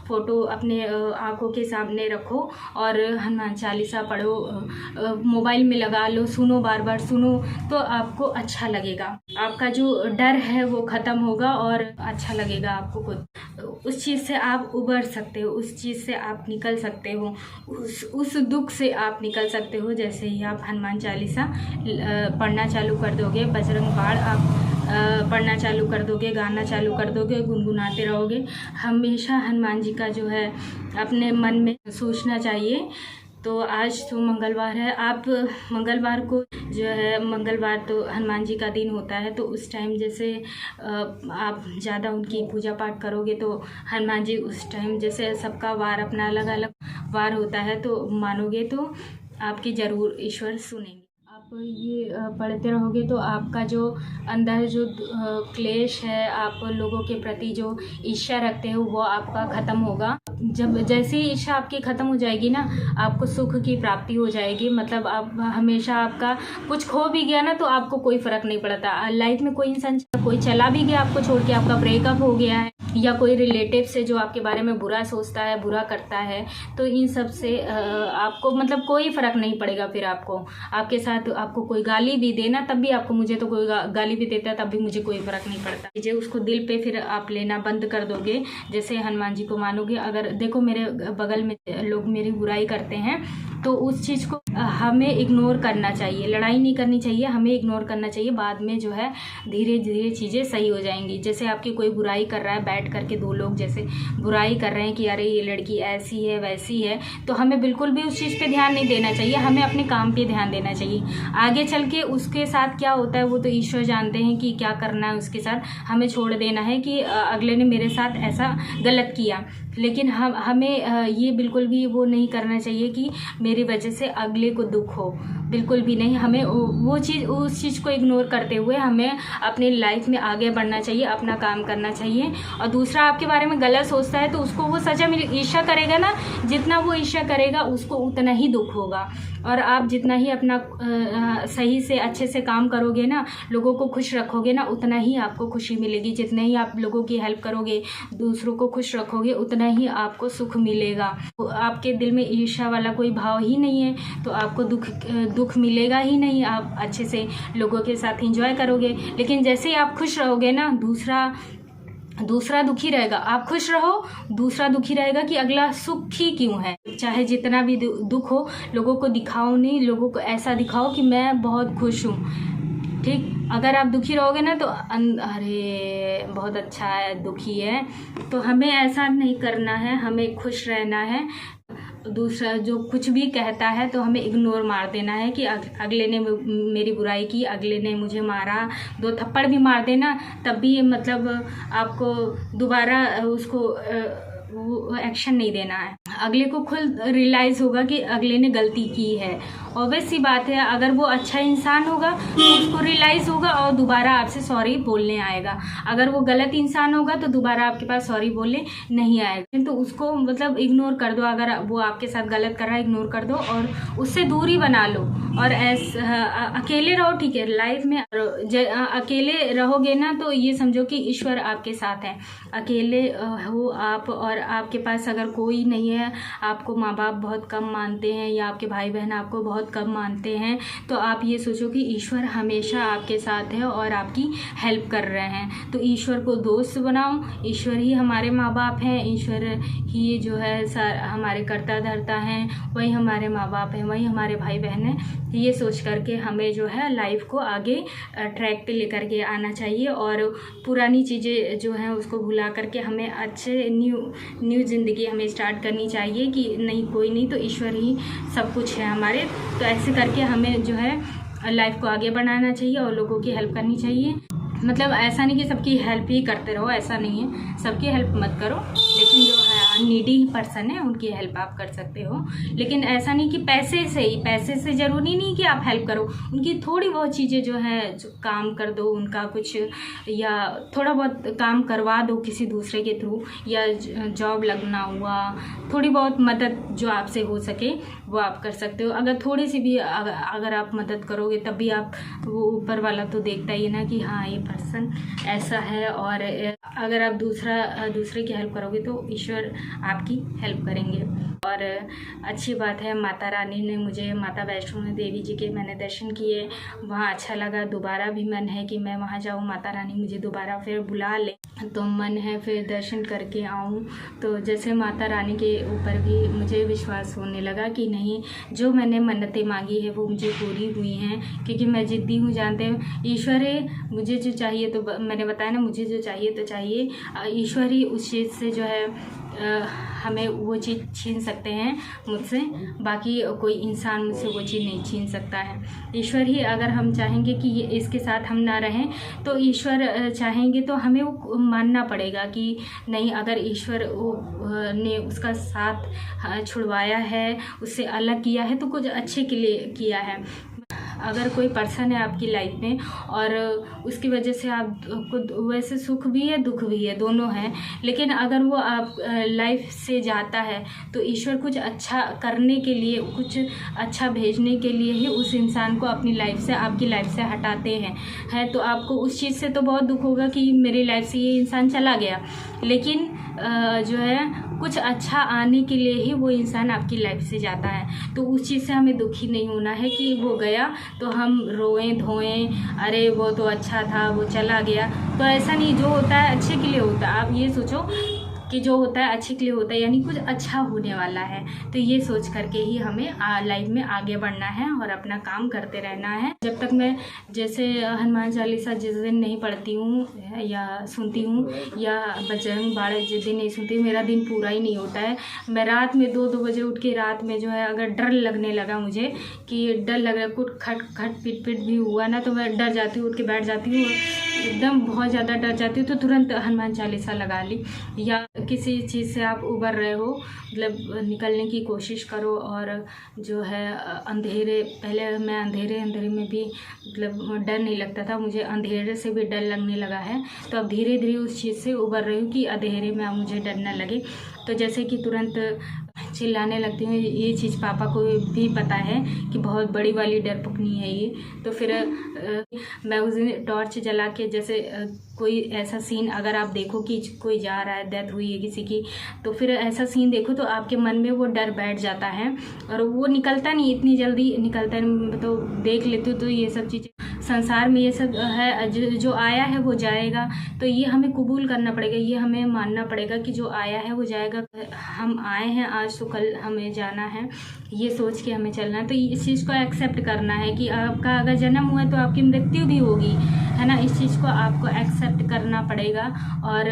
फोटो अपने आंखों के सामने रखो और हनुमान चालीसा पढ़ो, मोबाइल में लगा लो, सुनो, बार बार सुनो, तो आपको अच्छा लगेगा। आपका जो डर है वो ख़त्म होगा और अच्छा लगेगा आपको खुद। उस चीज़ से आप उबर सकते हो, उस चीज़ से आप निकल सकते हो, उस दुख से आप निकल सकते हो जैसे ही आप हनुमान चालीसा पढ़ना चालू कर दोगे। बजरंग बाण आप पढ़ना चालू कर दोगे, गाना चालू कर दोगे, गुनगुनाते रहोगे। हमेशा हनुमान जी का जो है अपने मन में सोचना चाहिए। तो आज तो मंगलवार है, आप मंगलवार को जो है, मंगलवार तो हनुमान जी का दिन होता है, तो उस टाइम जैसे आप ज़्यादा उनकी पूजा पाठ करोगे तो हनुमान जी उस टाइम, जैसे सबका वार अपना अलग अलग वार होता है, तो मानोगे तो आपकी ज़रूर ईश्वर सुनेंगे। आप ये पढ़ते रहोगे तो आपका जो अंदर जो क्लेश है, आप लोगों के प्रति जो ईर्ष्या रखते हो वो आपका ख़त्म होगा। जब जैसे ही ईर्ष्या आपकी ख़त्म हो जाएगी ना, आपको सुख की प्राप्ति हो जाएगी। मतलब आप हमेशा, आपका कुछ खो भी गया ना तो आपको कोई फ़र्क नहीं पड़ता। लाइफ में कोई इंसान, कोई चला भी गया आपको छोड़ के, आपका ब्रेकअप हो गया है, या कोई रिलेटिव से जो आपके बारे में बुरा सोचता है, बुरा करता है, तो इन सब से आपको मतलब कोई फ़र्क नहीं पड़ेगा। फिर आपके साथ आपको कोई गाली भी देना तब भी आपको, मुझे तो कोई गाली भी देता है तब भी मुझे कोई फ़र्क नहीं पड़ता। मुझे उसको दिल पे फिर आप लेना बंद कर दोगे, जैसे हनुमान जी को मानोगे। अगर देखो मेरे बगल में लोग मेरी बुराई करते हैं तो उस चीज़ को हमें इग्नोर करना चाहिए, लड़ाई नहीं करनी चाहिए, हमें इग्नोर करना चाहिए। बाद में जो है धीरे धीरे चीज़ें सही हो जाएंगी। जैसे आपकी कोई बुराई कर रहा है, बैठ करके दो लोग जैसे बुराई कर रहे हैं कि अरे ये लड़की ऐसी है वैसी है, तो हमें बिल्कुल भी उस चीज़ पे ध्यान नहीं देना चाहिए, हमें अपने काम पे ध्यान देना चाहिए। आगे चल के उसके साथ क्या होता है वो तो ईश्वर जानते हैं कि क्या करना है उसके साथ। हमें छोड़ देना है कि अगले ने मेरे साथ ऐसा गलत किया, लेकिन हमें ये बिल्कुल भी वो नहीं करना चाहिए कि मेरी वजह से अगले को दुख हो, बिल्कुल भी नहीं। हमें उस चीज़ को इग्नोर करते हुए हमें अपनी लाइफ में आगे बढ़ना चाहिए, अपना काम करना चाहिए। और दूसरा आपके बारे में गलत सोचता है तो उसको वो सजा मिले। ईर्ष्या करेगा ना, जितना वो ईर्ष्या करेगा उसको उतना ही दुख होगा। और आप जितना ही अपना सही से अच्छे से काम करोगे ना, लोगों को खुश रखोगे ना, उतना ही आपको खुशी मिलेगी। जितने ही आप लोगों की हेल्प करोगे, दूसरों को खुश रखोगे, उतना ही आपको सुख मिलेगा। तो आपके दिल में ईर्ष्या वाला कोई भाव ही नहीं है तो आपको दुख मिलेगा ही नहीं। आप अच्छे से लोगों के साथ एंजॉय करोगे। लेकिन जैसे ही आप खुश रहोगे ना, दूसरा दुखी रहेगा। आप खुश रहो, दूसरा दुखी रहेगा कि अगला सुखी क्यों है। चाहे जितना भी दुख हो, लोगों को दिखाओ नहीं, लोगों को ऐसा दिखाओ कि मैं बहुत खुश हूँ। ठीक, अगर आप दुखी रहोगे ना तो अरे बहुत अच्छा है, दुखी है, तो हमें ऐसा नहीं करना है, हमें खुश रहना है। दूसरा जो कुछ भी कहता है तो हमें इग्नोर मार देना है कि अगले ने मेरी बुराई की, अगले ने मुझे मारा, 2 थप्पड़ भी मार देना तब भी मतलब आपको दोबारा उसको वो एक्शन नहीं देना है। अगले को खुद रियलाइज़ होगा कि अगले ने गलती की है ऑब्वियस सी बात है, अगर वो अच्छा इंसान होगा तो उसको रियलाइज़ होगा और दोबारा आपसे सॉरी बोलने आएगा। अगर वो गलत इंसान होगा तो दोबारा आपके पास सॉरी बोलने नहीं आएगा। तो उसको मतलब इग्नोर कर दो, अगर वो आपके साथ गलत कर रहा है इग्नोर कर दो और उससे दूरी बना लो। और अकेले रहो, ठीक है, लाइफ में अकेले रहोगे ना तो ये समझो कि ईश्वर आपके साथ है। अकेले हो आप और आपके पास अगर कोई नहीं है, आपको माँ बाप बहुत कम मानते हैं या आपके भाई बहन आपको बहुत कम मानते हैं, तो आप ये सोचो कि ईश्वर हमेशा आपके साथ है और आपकी हेल्प कर रहे हैं। तो ईश्वर को दोस्त बनाओ, ईश्वर ही हमारे माँ बाप हैं, ईश्वर ही जो है हमारे कर्ता धर्ता हैं, वही हमारे माँ बाप हैं, वही हमारे भाई बहन हैं। ये सोच करके हमें जो है लाइफ को आगे ट्रैक पे लेकर के आना चाहिए और पुरानी चीज़ें जो हैं उसको भुला करके हमें अच्छे न्यू ज़िंदगी हमें स्टार्ट करनी चाहिए कि नहीं कोई नहीं तो ईश्वर ही सब कुछ है हमारे। तो ऐसे करके हमें जो है लाइफ को आगे बढ़ाना चाहिए और लोगों की हेल्प करनी चाहिए। मतलब ऐसा नहीं कि सबकी हेल्प ही करते रहो, ऐसा नहीं है, सबकी हेल्प मत करो, लेकिन जो है नीडी पर्सन है उनकी हेल्प आप कर सकते हो। लेकिन ऐसा नहीं कि पैसे से ज़रूरी नहीं कि आप हेल्प करो, उनकी थोड़ी बहुत चीज़ें जो है जो काम कर दो, उनका कुछ या थोड़ा बहुत काम करवा दो किसी दूसरे के थ्रू, या जॉब लगना हुआ, थोड़ी बहुत मदद जो आपसे हो सके वो आप कर सकते हो। अगर थोड़ी सी भी अगर आप मदद करोगे तब भी आप वो ऊपर वाला तो देखता ही है ना कि हाँ ये पर्सन ऐसा है। और अगर आप दूसरे की हेल्प करोगे तो ईश्वर आपकी हेल्प करेंगे। और अच्छी बात है, माता रानी ने मुझे माता वैष्णो देवी जी के मैंने दर्शन किए, वहाँ अच्छा लगा। दोबारा भी मन है कि मैं वहाँ जाऊँ, माता रानी मुझे दोबारा फिर बुला ले, तो मन है फिर दर्शन करके आऊँ। तो जैसे माता रानी के ऊपर भी मुझे विश्वास होने लगा कि नहीं, जो मैंने मन्नतें मांगी है वो मुझे पूरी हुई हैं, क्योंकि मैं जिद्दी हूँ, जानते हैं ईश्वर है, मुझे जो चाहिए तो मैंने बताया ना, मुझे जो चाहिए तो चाहिए, ईश्वर ही उस चीज़ से जो है हमें वो चीज़ छीन सकते हैं मुझसे, बाकी कोई इंसान मुझसे वो चीज़ नहीं छीन सकता है। ईश्वर ही, अगर हम चाहेंगे कि ये इसके साथ हम ना रहें तो ईश्वर चाहेंगे तो हमें वो मानना पड़ेगा कि नहीं, अगर ईश्वर ने उसका साथ छुड़वाया है, उससे अलग किया है तो कुछ अच्छे के लिए किया है। अगर कोई पर्सन है आपकी लाइफ में और उसकी वजह से आपको वैसे सुख भी है दुख भी है, दोनों हैं, लेकिन अगर वो आप लाइफ से जाता है तो ईश्वर कुछ अच्छा करने के लिए, कुछ अच्छा भेजने के लिए ही उस इंसान को अपनी लाइफ से, आपकी लाइफ से हटाते हैं। तो आपको उस चीज़ से तो बहुत दुख होगा कि मेरी लाइफ से ये इंसान चला गया, लेकिन जो है कुछ अच्छा आने के लिए ही वो इंसान आपकी लाइफ से जाता है। तो उस चीज़ से हमें दुखी नहीं होना है कि वो गया तो हम रोएं धोएं, अरे वो तो अच्छा था वो चला गया। तो ऐसा नहीं, जो होता है अच्छे के लिए होता है। आप ये सोचो कि जो होता है अच्छे के लिए होता है, यानी कुछ अच्छा होने वाला है। तो ये सोच करके ही हमें लाइफ में आगे बढ़ना है और अपना काम करते रहना है। जब तक मैं जैसे हनुमान चालीसा जिस दिन नहीं पढ़ती हूँ या सुनती हूँ, या बजरंग बाण जिस दिन नहीं सुनती, मेरा दिन पूरा ही नहीं होता है। मैं रात में 2-2 बजे उठ के, रात में जो है अगर डर लगने लगा मुझे कि डर लग रहा है, कुछ खट पिट भी हुआ ना, तो मैं डर जाती हूँ, उठ के बैठ जाती हूँ, एकदम बहुत ज़्यादा डर जाती हूँ, तो तुरंत हनुमान चालीसा लगा ली। या किसी चीज़ से आप उबर रहे हो, मतलब निकलने की कोशिश करो, और जो है अंधेरे, पहले मैं अंधेरे में भी मतलब डर नहीं लगता था, मुझे अंधेरे से भी डर लगने लगा है। तो अब धीरे धीरे उस चीज़ से उबर रही हूँ कि अंधेरे में अब मुझे डर न लगे। तो जैसे कि तुरंत चिल्लाने लगती हूँ, ये चीज़ पापा को भी पता है कि बहुत बड़ी वाली डरपोकनी है ये। तो फिर मैं उस दिन टॉर्च जला के, जैसे कोई ऐसा सीन अगर आप देखो कि कोई जा रहा है, डेथ हुई है किसी की, तो फिर ऐसा सीन देखो तो आपके मन में वो डर बैठ जाता है और वो निकलता नहीं, इतनी जल्दी निकलता नहीं। तो देख लेते हो तो ये सब चीज़ें संसार में ये सब है, जो आया है वो जाएगा। तो ये हमें कबूल करना पड़ेगा, ये हमें मानना पड़ेगा कि जो आया है वो जाएगा। हम आए हैं आज तो कल हमें जाना है, ये सोच के हमें चलना है। तो इस चीज़ को एक्सेप्ट करना है कि आपका अगर जन्म हुआ है तो आपकी मृत्यु भी होगी, है ना। इस चीज़ को आपको एक्सेप्ट करना पड़ेगा। और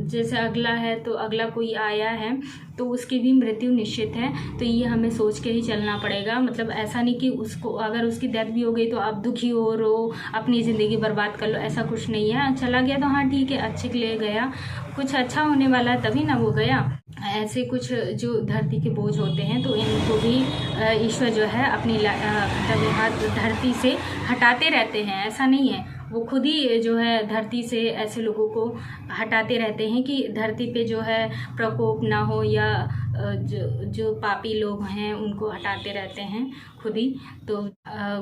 जैसे अगला है तो अगला कोई आया है तो उसकी भी मृत्यु निश्चित है। तो ये हमें सोच के ही चलना पड़ेगा। मतलब ऐसा नहीं कि उसको, अगर उसकी डेथ भी हो गई तो आप दुखी हो, रो, अपनी ज़िंदगी बर्बाद कर लो, ऐसा कुछ नहीं है। चला गया तो हाँ ठीक है, अच्छे के लिए गया, कुछ अच्छा होने वाला है तभी ना वो गया। ऐसे कुछ जो धरती के बोझ होते हैं तो इनको भी ईश्वर जो है अपनी हाथ धरती से हटाते रहते हैं। ऐसा नहीं है, वो खुद ही जो है धरती से ऐसे लोगों को हटाते रहते हैं कि धरती पे जो है प्रकोप ना हो, या जो पापी लोग हैं उनको हटाते रहते हैं खुद ही। तो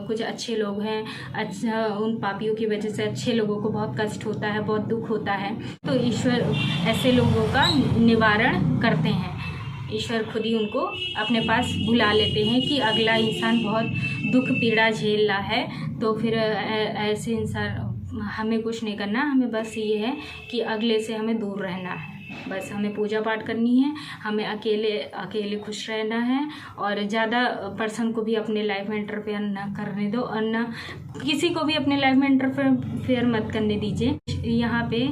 कुछ अच्छे लोग हैं, अच्छा उन पापियों की वजह से अच्छे लोगों को बहुत कष्ट होता है, बहुत दुख होता है, तो ईश्वर ऐसे लोगों का निवारण करते हैं। ईश्वर खुद ही उनको अपने पास बुला लेते हैं कि अगला इंसान बहुत दुख पीड़ा झेल रहा है, तो फिर ऐसे इंसान हमें कुछ नहीं करना, हमें बस ये है कि अगले से हमें दूर रहना है, बस हमें पूजा पाठ करनी है, हमें अकेले खुश रहना है, और ज़्यादा पर्सन को भी अपने लाइफ में इंटरफेयर ना करने दो, और ना किसी को भी अपने लाइफ में इंटरफेयर मत करने दीजिए। यहाँ पे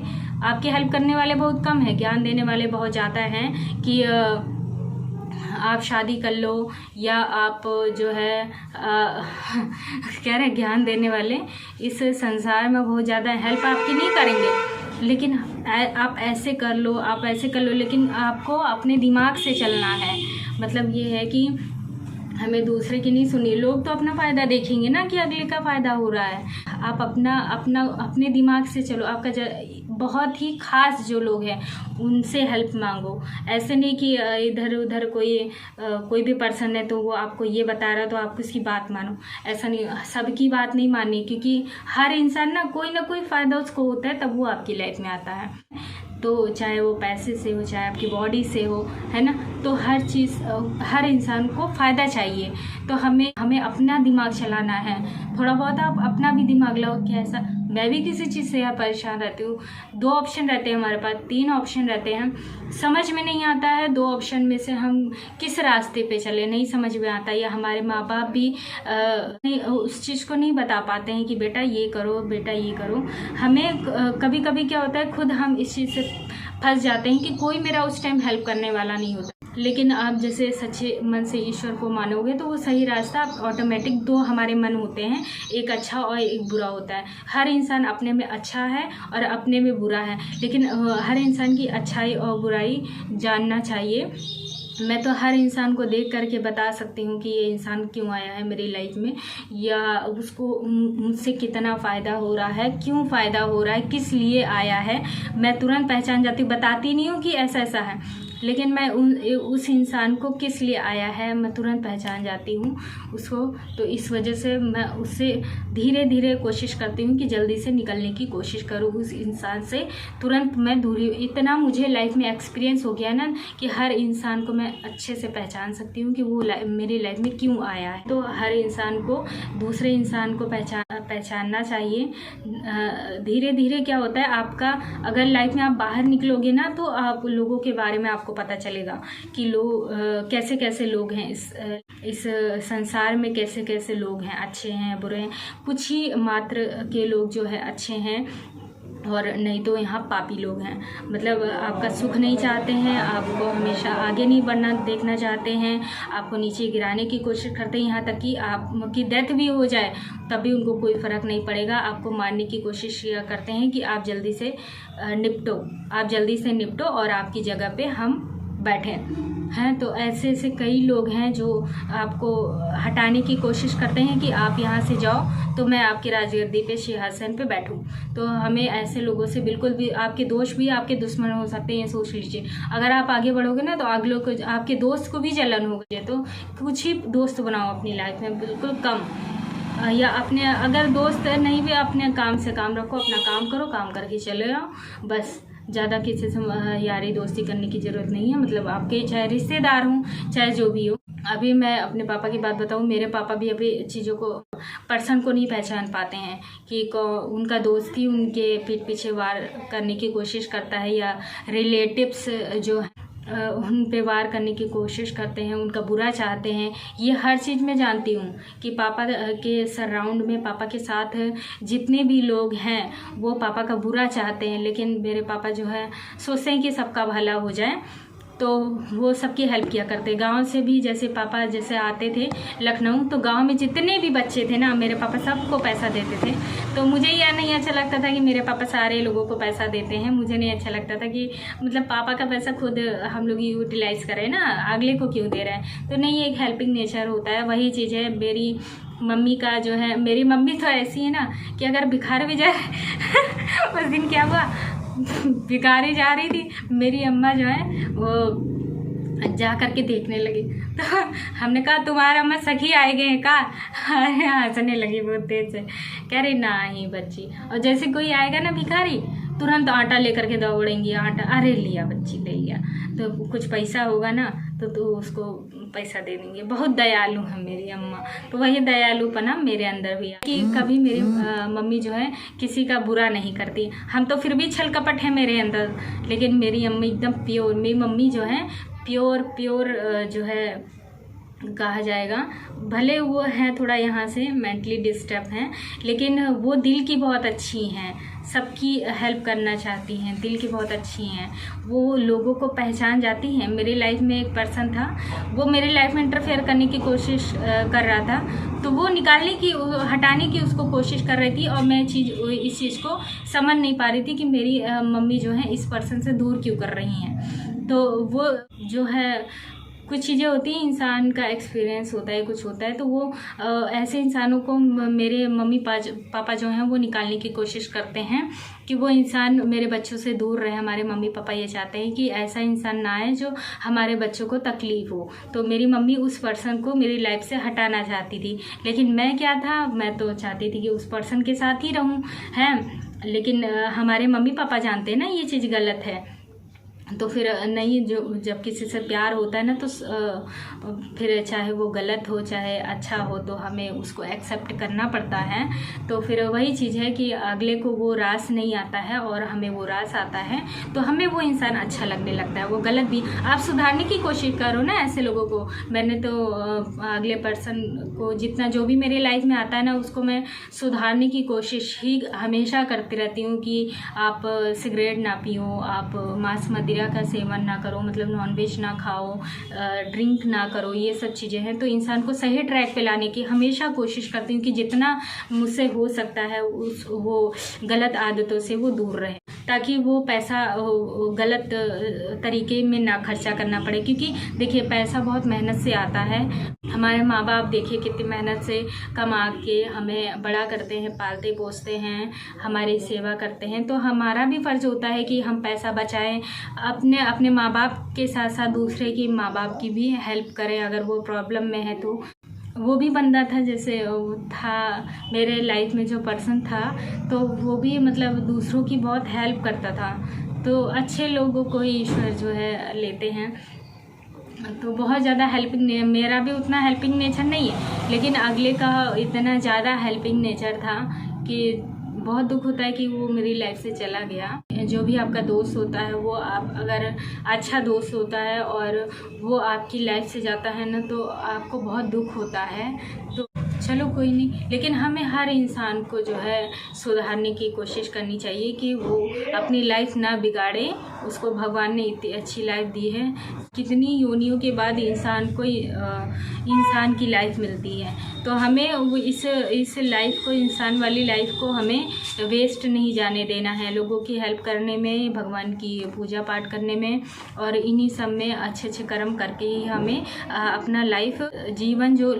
आपकी हेल्प करने वाले बहुत कम है, ज्ञान देने वाले बहुत ज़्यादा हैं कि आप शादी कर लो, या आप जो है कह रहे ज्ञान देने वाले इस संसार में बहुत ज़्यादा हेल्प आपकी नहीं करेंगे, लेकिन आप ऐसे कर लो, आप ऐसे कर लो, लेकिन आपको अपने दिमाग से चलना है। मतलब ये है कि हमें दूसरे की नहीं सुनी, लोग तो अपना फ़ायदा देखेंगे ना कि अगले का फ़ायदा हो रहा है, आप अपने दिमाग से चलो। आपका बहुत ही खास जो लोग हैं उनसे हेल्प मांगो, ऐसे नहीं कि इधर उधर कोई भी पर्सन है तो वो आपको ये बता रहा है तो आप उसकी बात मानो, ऐसा नहीं, सबकी बात नहीं माननी, क्योंकि हर इंसान ना कोई फ़ायदा उसको होता है तब वो आपकी लाइफ में आता है। तो चाहे वो पैसे से हो, चाहे आपकी बॉडी से हो, है ना, तो हर चीज़ हर इंसान को फ़ायदा चाहिए, तो हमें अपना दिमाग चलाना है। थोड़ा बहुत आप अपना भी दिमाग लगाओ कि ऐसा मैं भी किसी चीज़ से यहाँ परेशान रहती हूँ। 2 ऑप्शन रहते हैं हमारे पास, 3 ऑप्शन रहते हैं, समझ में नहीं आता है 2 ऑप्शन में से हम किस रास्ते पे चले, नहीं समझ में आता, या हमारे माँ बाप भी उस चीज़ को नहीं बता पाते हैं कि बेटा ये करो, बेटा ये करो। हमें कभी कभी क्या होता है, खुद हम इस चीज़ से फंस जाते हैं कि कोई मेरा उस टाइम हेल्प करने वाला नहीं होता। लेकिन आप जैसे सच्चे मन से ईश्वर को मानोगे तो वो सही रास्ता ऑटोमेटिक, 2 हमारे मन होते हैं, एक अच्छा और एक बुरा होता है। हर इंसान अपने में अच्छा है और अपने में बुरा है, लेकिन हर इंसान की अच्छाई और बुराई जानना चाहिए। मैं तो हर इंसान को देख करके बता सकती हूँ कि ये इंसान क्यों आया है मेरी लाइफ में, या उसको मुझसे कितना फ़ायदा हो रहा है, क्यों फ़ायदा हो रहा है, किस लिए आया है, मैं तुरंत पहचान जाती हूँ। बताती नहीं हूँ कि ऐसा ऐसा है, लेकिन मैं उस इंसान को किस लिए आया है मैं तुरंत पहचान जाती हूँ उसको। तो इस वजह से मैं उससे धीरे धीरे कोशिश करती हूँ कि जल्दी से निकलने की कोशिश करूँ उस इंसान से, तुरंत मैं दूरी। इतना मुझे लाइफ में एक्सपीरियंस हो गया ना कि हर इंसान को मैं अच्छे से पहचान सकती हूँ कि वो मेरी लाइफ में क्यों आया है। तो हर इंसान को दूसरे इंसान को पहचानना चाहिए। धीरे धीरे क्या होता है, आपका अगर लाइफ में आप बाहर निकलोगे ना तो आप लोगों के बारे में आपको पता चलेगा कि लोग कैसे कैसे लोग हैं इस संसार में, कैसे कैसे लोग हैं, अच्छे हैं बुरे हैं। कुछ ही मात्र के लोग जो है अच्छे हैं, और नहीं तो यहाँ पापी लोग हैं। मतलब आपका सुख नहीं चाहते हैं, आपको हमेशा आगे नहीं बढ़ना देखना चाहते हैं, आपको नीचे गिराने की कोशिश करते हैं, यहाँ तक कि आपकी डेथ भी हो जाए तब भी उनको कोई फ़र्क नहीं पड़ेगा। आपको मारने की कोशिश करते हैं कि आप जल्दी से निपटो और आपकी जगह पे हम बैठें हैं। तो ऐसे कई लोग हैं जो आपको हटाने की कोशिश करते हैं कि आप यहाँ से जाओ तो मैं आपकी राजगद्दी पे सिंहासन पे बैठूं। तो हमें ऐसे लोगों से बिल्कुल भी, आपके दोस्त भी आपके दुश्मन हो सकते हैं, सोच लीजिए। अगर आप आगे बढ़ोगे ना तो अगलों को, आपके दोस्त को भी जलन होगी। तो कुछ ही दोस्त बनाओ अपनी लाइफ में, बिल्कुल कम, या अपने अगर दोस्त नहीं भी अपने काम से काम रखो, अपना काम करो, काम करके चले आओ बस। ज़्यादा किसी से यारी दोस्ती करने की ज़रूरत नहीं है। मतलब आपके चाहे रिश्तेदार हों चाहे जो भी हो। अभी मैं अपने पापा की बात बताऊं, मेरे पापा भी अभी चीज़ों को, पर्सन को नहीं पहचान पाते हैं कि उनका दोस्त ही उनके पीठ पीछे वार करने की कोशिश करता है, या रिलेटिव्स जो है उन पे वार करने की कोशिश करते हैं, उनका बुरा चाहते हैं। ये हर चीज़ में जानती हूँ कि पापा के सराउंड में, पापा के साथ जितने भी लोग हैं वो पापा का बुरा चाहते हैं, लेकिन मेरे पापा जो है सोचते हैं कि सबका भला हो जाए। तो वो सबकी हेल्प किया करते। गांव से भी जैसे पापा जैसे आते थे लखनऊ, तो गांव में जितने भी बच्चे थे ना, मेरे पापा सबको पैसा देते थे। तो मुझे यह नहीं अच्छा लगता था कि मेरे पापा सारे लोगों को पैसा देते हैं। मुझे नहीं अच्छा लगता था कि मतलब पापा का पैसा खुद हम लोग यूटिलाइज करें ना, अगले को क्यों दे रहे हैं। तो नहीं, एक हेल्पिंग नेचर होता है, वही चीज़ है। मेरी मम्मी का जो है, मेरी मम्मी तो ऐसी है ना कि अगर भिखार भी जाए उस दिन क्या हुआ, भिखारी जा रही थी, मेरी अम्मा जो है वो जा करके देखने लगी। तो हमने कहा तुम्हारा अम्मा सखी आए गए हैं का? हंसने लगी बहुत तेज से, कह रही ना ही बच्ची। और जैसे कोई आएगा ना भिखारी, तुरंत आटा लेकर के दौड़ेंगी, आटा, अरे लिया बच्ची, ले लिया। तो कुछ पैसा होगा ना तो उसको पैसा दे देंगे। बहुत दयालु है मेरी अम्मा। तो वही दयालुपना मेरे अंदर भी है कि कभी मेरी मम्मी जो है किसी का बुरा नहीं करती। हम तो फिर भी छल कपट है मेरे अंदर, लेकिन मेरी अम्मी एकदम प्योर, मेरी मम्मी जो है प्योर जो है कहा जाएगा। भले वो हैं थोड़ा यहाँ से मेंटली डिस्टर्ब हैं, लेकिन वो दिल की बहुत अच्छी हैं, सबकी हेल्प करना चाहती हैं, दिल की बहुत अच्छी हैं। वो लोगों को पहचान जाती हैं। मेरी लाइफ में एक पर्सन था, वो मेरी लाइफ में इंटरफेयर करने की कोशिश कर रहा था, तो वो निकालने की, हटाने की उसको कोशिश कर रही थी। और मैं इस चीज़ को समझ नहीं पा रही थी कि मेरी मम्मी जो है इस पर्सन से दूर क्यों कर रही हैं। तो वो जो है, कुछ चीज़ें होती हैं, इंसान का एक्सपीरियंस होता है, कुछ होता है, तो वो ऐसे इंसानों को मेरे मम्मी पापा जो हैं वो निकालने की कोशिश करते हैं कि वो इंसान मेरे बच्चों से दूर रहे। हमारे मम्मी पापा ये चाहते हैं कि ऐसा इंसान ना आए जो हमारे बच्चों को तकलीफ़ हो। तो मेरी मम्मी उस पर्सन को मेरी लाइफ से हटाना चाहती थी, लेकिन मैं क्या था, मैं तो चाहती थी कि उस पर्सन के साथ ही रहूँ, हैं। लेकिन हमारे मम्मी पापा जानते हैं ना ये चीज़ गलत है। तो फिर नहीं, जो जब किसी से प्यार होता है ना, तो फिर चाहे वो गलत हो चाहे अच्छा हो, तो हमें उसको एक्सेप्ट करना पड़ता है। तो फिर वही चीज़ है कि अगले को वो रास नहीं आता है और हमें वो रास आता है, तो हमें वो इंसान अच्छा लगने लगता है। वो गलत भी आप सुधारने की कोशिश करो ना ऐसे लोगों को। मैंने तो अगले पर्सन को जितना जो भी मेरे लाइफ में आता है ना, उसको मैं सुधारने की कोशिश ही हमेशा करती रहती हूँ कि आप सिगरेट ना पियो, आप मांस मदिरा का सेवन ना करो, मतलब नॉनवेज ना खाओ, ड्रिंक ना करो, ये सब चीज़ें हैं। तो इंसान को सही ट्रैक पे लाने की हमेशा कोशिश करती हूँ कि जितना मुझसे हो सकता है वो गलत आदतों से वो दूर रहे, ताकि वो पैसा गलत तरीके में ना खर्चा करना पड़े। क्योंकि देखिए, पैसा बहुत मेहनत से आता है। हमारे माँ बाप देखिए कितनी मेहनत से कमा के हमें बड़ा करते हैं, पालते पोसते हैं, हमारी सेवा करते हैं। तो हमारा भी फ़र्ज़ होता है कि हम पैसा बचाएं, अपने माँ बाप के साथ साथ दूसरे की माँ बाप की भी हेल्प करें अगर वो प्रॉब्लम में है तो। वो भी बंदा था, जैसे था मेरे लाइफ में जो पर्सन था, तो वो भी मतलब दूसरों की बहुत हेल्प करता था। तो अच्छे लोगों को ही ईश्वर जो है लेते हैं। तो बहुत ज़्यादा हेल्पिंग, मेरा भी उतना हेल्पिंग नेचर नहीं है, लेकिन अगले का इतना ज़्यादा हेल्पिंग नेचर था कि बहुत दुख होता है कि वो मेरी लाइफ से चला गया। जो भी आपका दोस्त होता है, वो आप अगर अच्छा दोस्त होता है और वो आपकी लाइफ से जाता है ना, तो आपको बहुत दुख होता है। तो चलो कोई नहीं, लेकिन हमें हर इंसान को जो है सुधारने की कोशिश करनी चाहिए कि वो अपनी लाइफ ना बिगाड़े। उसको भगवान ने इतनी अच्छी लाइफ दी है, कितनी योनियों के बाद इंसान को इंसान की लाइफ मिलती है। तो हमें इस लाइफ को, इंसान वाली लाइफ को हमें वेस्ट नहीं जाने देना है। लोगों की हेल्प करने में, भगवान की पूजा पाठ करने में और इन्हीं सब में अच्छे अच्छे कर्म करके ही हमें अपना लाइफ जीवन जो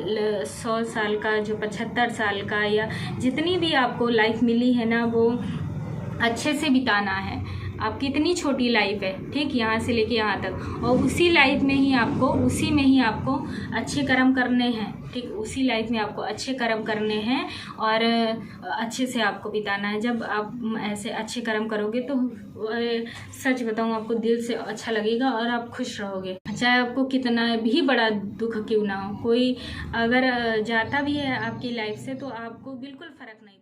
100 साल का, जो 75 साल का, या जितनी भी आपको लाइफ मिली है ना, वो अच्छे से बिताना है। आपकी इतनी छोटी लाइफ है, ठीक, यहाँ से लेके यहाँ तक, और उसी लाइफ में ही आपको अच्छे कर्म करने हैं, ठीक, उसी लाइफ में आपको अच्छे कर्म करने हैं और अच्छे से आपको बिताना है। जब आप ऐसे अच्छे कर्म करोगे तो सच बताऊँ, आपको दिल से अच्छा लगेगा और आप खुश रहोगे। चाहे आपको कितना भी बड़ा दुख क्यों ना हो, कोई अगर जाता भी है आपकी लाइफ से तो आपको बिल्कुल फ़र्क नहीं।